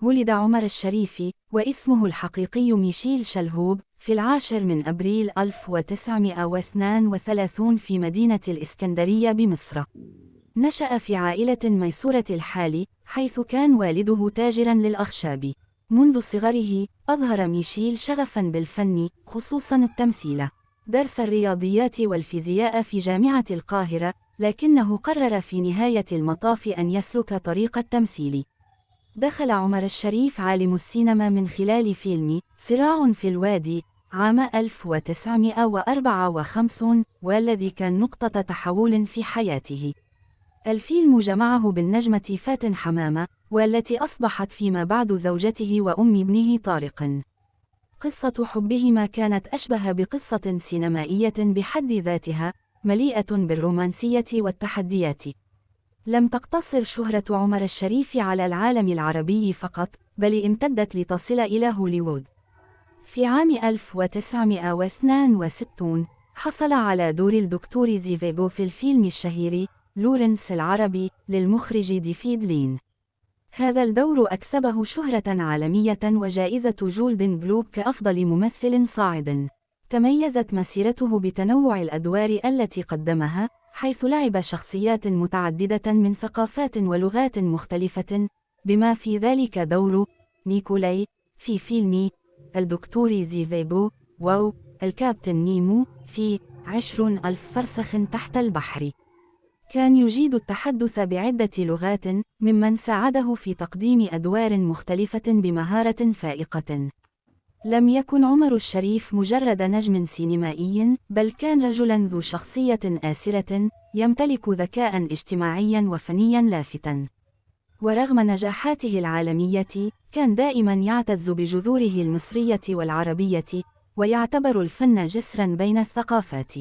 ولد عمر الشريف واسمه الحقيقي ميشيل شلهوب في 10 أبريل 1932 في مدينة الإسكندرية بمصر. نشأ في عائلة ميسورة الحال، حيث كان والده تاجراً للأخشاب. منذ صغره أظهر ميشيل شغفاً بالفن، خصوصاً التمثيل. درس الرياضيات والفيزياء في جامعة القاهرة، لكنه قرر في نهاية المطاف أن يسلك طريق التمثيل. دخل عمر الشريف عالم السينما من خلال فيلم صراع في الوادي عام 1954، والذي كان نقطة تحول في حياته. الفيلم جمعه بالنجمة فاتن حمامة، والتي أصبحت فيما بعد زوجته وأم ابنه طارق. قصة حبهما كانت أشبه بقصة سينمائية بحد ذاتها، مليئة بالرومانسية والتحديات. لم تقتصر شهرة عمر الشريف على العالم العربي فقط، بل امتدت لتصل إلى هوليوود. في عام 1962 حصل على دور الدكتور زيفيغو في الفيلم الشهير لورنس العربي للمخرج ديفيد لين. هذا الدور أكسبه شهرة عالمية وجائزة جولدن جلوب كأفضل ممثل صاعد. تميزت مسيرته بتنوع الأدوار التي قدمها، حيث لعب شخصيات متعددة من ثقافات ولغات مختلفة، بما في ذلك دور نيكولاي في فيلم الدكتور زيفيغو، الكابتن نيمو في 20,000 فرسخ تحت البحر. كان يجيد التحدث بعدة لغات، ممن ساعده في تقديم أدوار مختلفة بمهارة فائقة. لم يكن عمر الشريف مجرد نجم سينمائي، بل كان رجلاً ذو شخصية آسرة، يمتلك ذكاء اجتماعياً وفنياً لافتاً. ورغم نجاحاته العالمية، كان دائماً يعتز بجذوره المصرية والعربية، ويعتبر الفن جسراً بين الثقافات.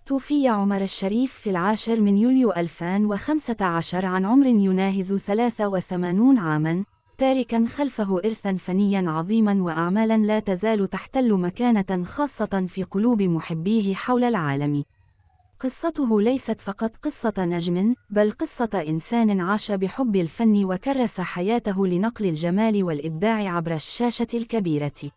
توفي عمر الشريف في 10 يوليو 2015 عن عمر يناهز 83 عاماً، تاركاً خلفه إرثاً فنياً عظيماً وأعمالاً لا تزال تحتل مكانة خاصة في قلوب محبيه حول العالم. قصته ليست فقط قصة نجم، بل قصة إنسان عاش بحب الفن وكرس حياته لنقل الجمال والإبداع عبر الشاشة الكبيرة.